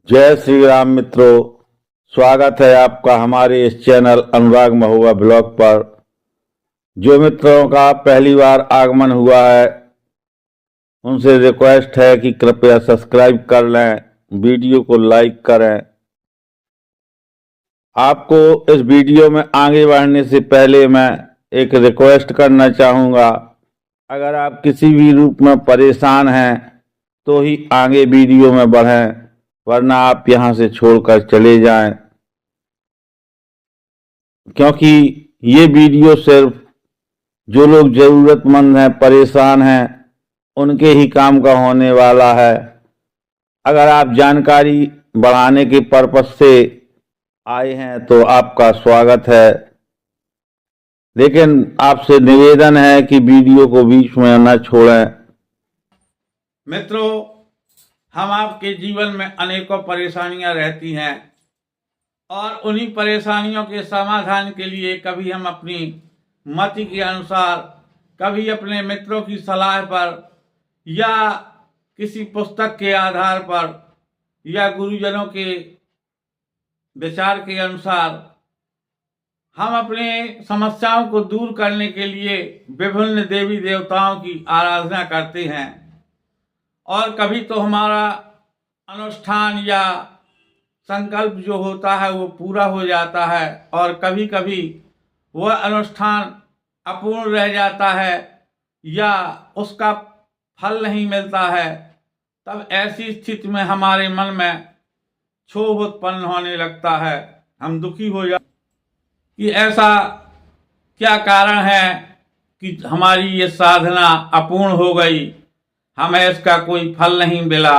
जय श्री राम मित्रों, स्वागत है आपका हमारे इस चैनल अनुराग महुआ ब्लॉग पर। जो मित्रों का पहली बार आगमन हुआ है उनसे रिक्वेस्ट है कि कृपया सब्सक्राइब कर लें, वीडियो को लाइक करें। आपको इस वीडियो में आगे बढ़ने से पहले मैं एक रिक्वेस्ट करना चाहूँगा, अगर आप किसी भी रूप में परेशान हैं तो ही आगे वीडियो में बढ़ें, वरना आप यहां से छोड़कर चले जाएं, क्योंकि ये वीडियो सिर्फ जो लोग जरूरतमंद हैं, परेशान हैं, उनके ही काम का होने वाला है। अगर आप जानकारी बढ़ाने के पर्पज से आए हैं तो आपका स्वागत है, लेकिन आपसे निवेदन है कि वीडियो को बीच में न छोड़ें। मित्रों, हम आपके जीवन में अनेकों परेशानियां रहती हैं और उन्हीं परेशानियों के समाधान के लिए कभी हम अपनी मति के अनुसार, कभी अपने मित्रों की सलाह पर या किसी पुस्तक के आधार पर या गुरुजनों के विचार के अनुसार हम अपने समस्याओं को दूर करने के लिए विभिन्न देवी देवताओं की आराधना करते हैं। और कभी तो हमारा अनुष्ठान या संकल्प जो होता है वो पूरा हो जाता है और कभी कभी वह अनुष्ठान अपूर्ण रह जाता है या उसका फल नहीं मिलता है। तब ऐसी स्थिति में हमारे मन में क्षोभ उत्पन्न होने लगता है, हम दुखी हो जाते कि ऐसा क्या कारण है कि हमारी ये साधना अपूर्ण हो गई, हमें इसका कोई फल नहीं मिला।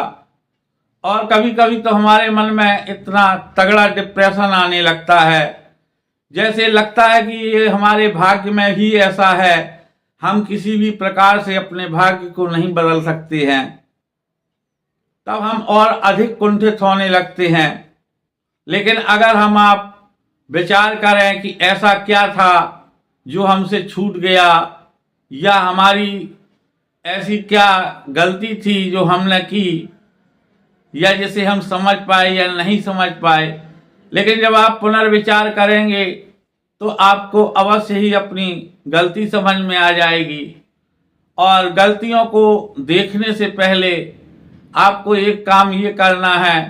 और कभी कभी तो हमारे मन में इतना तगड़ा डिप्रेशन आने लगता है, जैसे लगता है कि ये हमारे भाग्य में ही ऐसा है, हम किसी भी प्रकार से अपने भाग्य को नहीं बदल सकते हैं। तब हम और अधिक कुंठित होने लगते हैं। लेकिन अगर आप विचार करें कि ऐसा क्या था जो हमसे छूट गया, या हमारी ऐसी क्या गलती थी जो हमने की, या जिसे हम समझ पाए या नहीं समझ पाए, लेकिन जब आप पुनर्विचार करेंगे तो आपको अवश्य ही अपनी गलती समझ में आ जाएगी। और गलतियों को देखने से पहले आपको एक काम ये करना है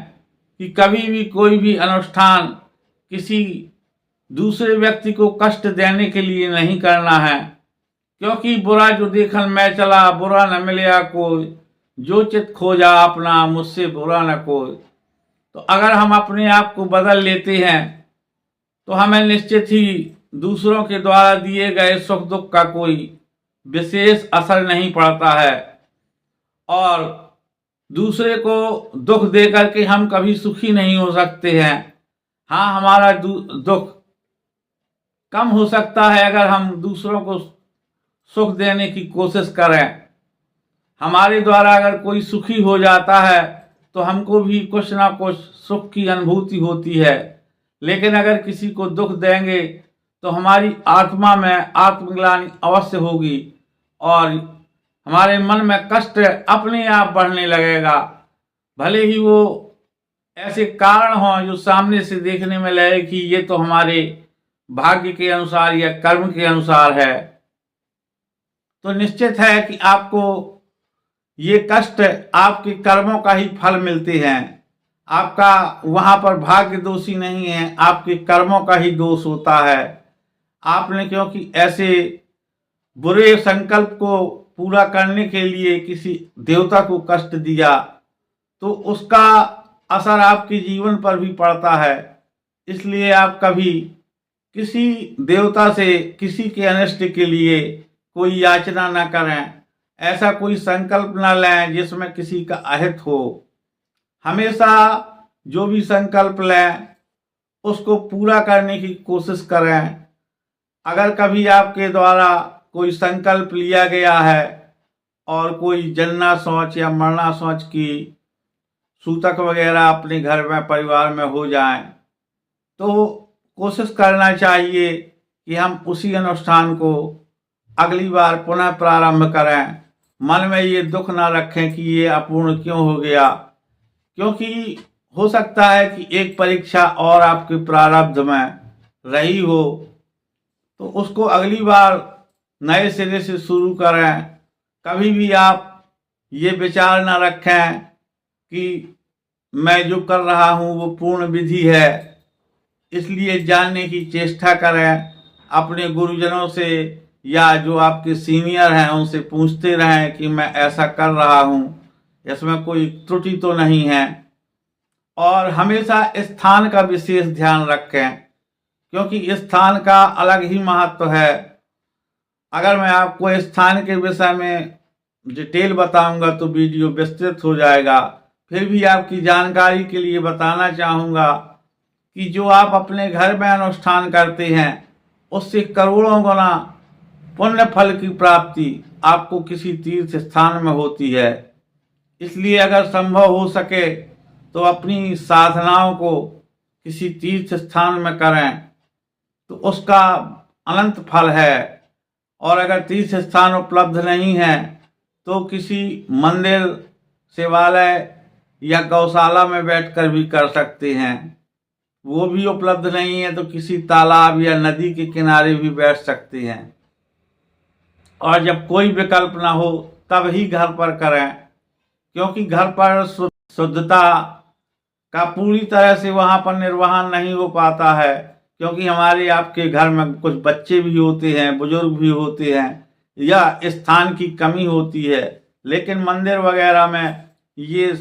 कि कभी भी कोई भी अनुष्ठान किसी दूसरे व्यक्ति को कष्ट देने के लिए नहीं करना है, क्योंकि बुरा जो देखन मैं चला, बुरा न मिलया कोई, जो चित खोजा अपना, मुझसे बुरा न कोई। तो अगर हम अपने आप को बदल लेते हैं तो हमें निश्चित ही दूसरों के द्वारा दिए गए सुख दुख का कोई विशेष असर नहीं पड़ता है। और दूसरे को दुख दे करके हम कभी सुखी नहीं हो सकते हैं। हाँ, हमारा दुख कम हो सकता है अगर हम दूसरों को सुख देने की कोशिश करें। हमारे द्वारा अगर कोई सुखी हो जाता है तो हमको भी कुछ ना कुछ सुख की अनुभूति होती है, लेकिन अगर किसी को दुख देंगे तो हमारी आत्मा में आत्मग्लानि अवश्य होगी और हमारे मन में कष्ट अपने आप बढ़ने लगेगा। भले ही वो ऐसे कारण हों जो सामने से देखने में लगे कि ये तो हमारे भाग्य के अनुसार या कर्म के अनुसार है, तो निश्चित है कि आपको ये कष्ट आपके कर्मों का ही फल मिलते हैं। आपका वहां पर भाग्य दोषी नहीं है, आपके कर्मों का ही दोष होता है। आपने क्योंकि ऐसे बुरे संकल्प को पूरा करने के लिए किसी देवता को कष्ट दिया, तो उसका असर आपके जीवन पर भी पड़ता है। इसलिए आप कभी किसी देवता से किसी के अनिष्ट के लिए कोई याचना न करें, ऐसा कोई संकल्प न लें जिसमें किसी का अहित हो। हमेशा जो भी संकल्प लें उसको पूरा करने की कोशिश करें। अगर कभी आपके द्वारा कोई संकल्प लिया गया है और कोई जन्ना सोच या मरना सोच की सूतक वगैरह अपने घर में परिवार में हो जाए, तो कोशिश करना चाहिए कि हम उसी अनुष्ठान को अगली बार पुनः प्रारंभ करें। मन में ये दुख ना रखें कि ये अपूर्ण क्यों हो गया, क्योंकि हो सकता है कि एक परीक्षा और आपके प्रारब्ध में रही हो, तो उसको अगली बार नए सिरे से शुरू करें। कभी भी आप ये विचार न रखें कि मैं जो कर रहा हूँ वो पूर्ण विधि है। इसलिए जानने की चेष्टा करें, अपने गुरुजनों से या जो आपके सीनियर हैं उनसे पूछते रहें कि मैं ऐसा कर रहा हूँ, इसमें कोई त्रुटि तो नहीं है। और हमेशा स्थान का विशेष ध्यान रखें, क्योंकि स्थान का अलग ही महत्व है। अगर मैं आपको स्थान के विषय में डिटेल बताऊंगा तो वीडियो विस्तृत हो जाएगा। फिर भी आपकी जानकारी के लिए बताना चाहूँगा कि जो आप अपने घर में अनुष्ठान करते हैं उससे करोड़ों गुना पुण्य फल की प्राप्ति आपको किसी तीर्थ स्थान में होती है। इसलिए अगर संभव हो सके तो अपनी साधनाओं को किसी तीर्थ स्थान में करें तो उसका अनंत फल है। और अगर तीर्थ स्थान उपलब्ध नहीं है तो किसी मंदिर, शिवालय या गौशाला में बैठकर भी कर सकते हैं। वो भी उपलब्ध नहीं है तो किसी तालाब या नदी के किनारे भी बैठ सकते हैं। और जब कोई विकल्प ना हो तब ही घर पर करें, क्योंकि घर पर शुद्धता का पूरी तरह से वहाँ पर निर्वहन नहीं हो पाता है, क्योंकि हमारे आपके घर में कुछ बच्चे भी होते हैं, बुजुर्ग भी होते हैं, या स्थान की कमी होती है। लेकिन मंदिर वगैरह में ये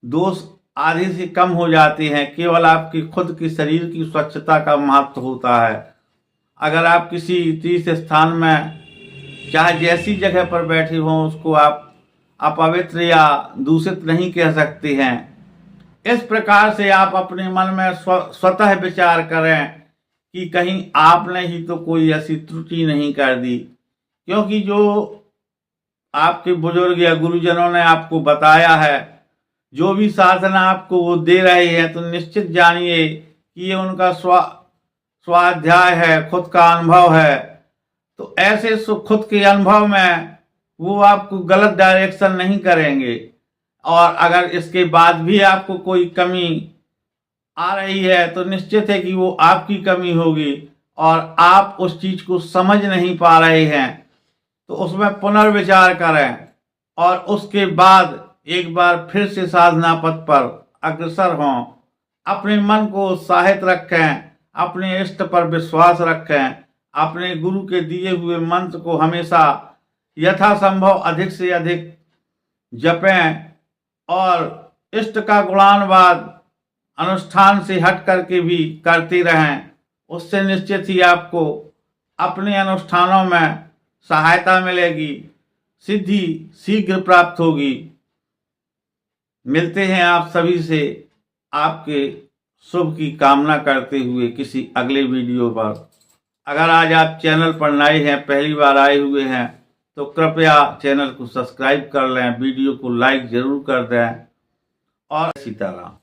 दोष आधे से कम हो जाते हैं। केवल आपकी खुद की शरीर की स्वच्छता का महत्व होता है। अगर आप किसी तीर्थ स्थान में चाहे जैसी जगह पर बैठे हों उसको आप अपवित्र या दूषित नहीं कह सकते हैं। इस प्रकार से आप अपने मन में स्वतः विचार करें कि कहीं आपने ही तो कोई ऐसी त्रुटि नहीं कर दी, क्योंकि जो आपके बुजुर्ग या गुरुजनों ने आपको बताया है, जो भी साधना आपको वो दे रहे हैं, तो निश्चित जानिए कि ये उनका स्वाध्याय है, खुद का अनुभव है। तो ऐसे खुद के अनुभव में वो आपको गलत डायरेक्शन नहीं करेंगे। और अगर इसके बाद भी आपको कोई कमी आ रही है तो निश्चित है कि वो आपकी कमी होगी और आप उस चीज को समझ नहीं पा रहे हैं। तो उसमें पुनर्विचार करें और उसके बाद एक बार फिर से साधना पथ पर अग्रसर हों। अपने मन को उत्साहित रखें, अपने इष्ट पर विश्वास रखें, अपने गुरु के दिए हुए मंत्र को हमेशा यथासंभव अधिक से अधिक जपें और इष्ट का गुणानुवाद अनुष्ठान से हट करके भी करते रहें। उससे निश्चित ही आपको अपने अनुष्ठानों में सहायता मिलेगी, सिद्धि शीघ्र प्राप्त होगी। मिलते हैं आप सभी से आपके शुभ की कामना करते हुए किसी अगले वीडियो पर। अगर आज आप चैनल पर नए हैं, पहली बार आए हुए हैं, तो कृपया चैनल को सब्सक्राइब कर लें, वीडियो को लाइक जरूर कर दें और सीताराम।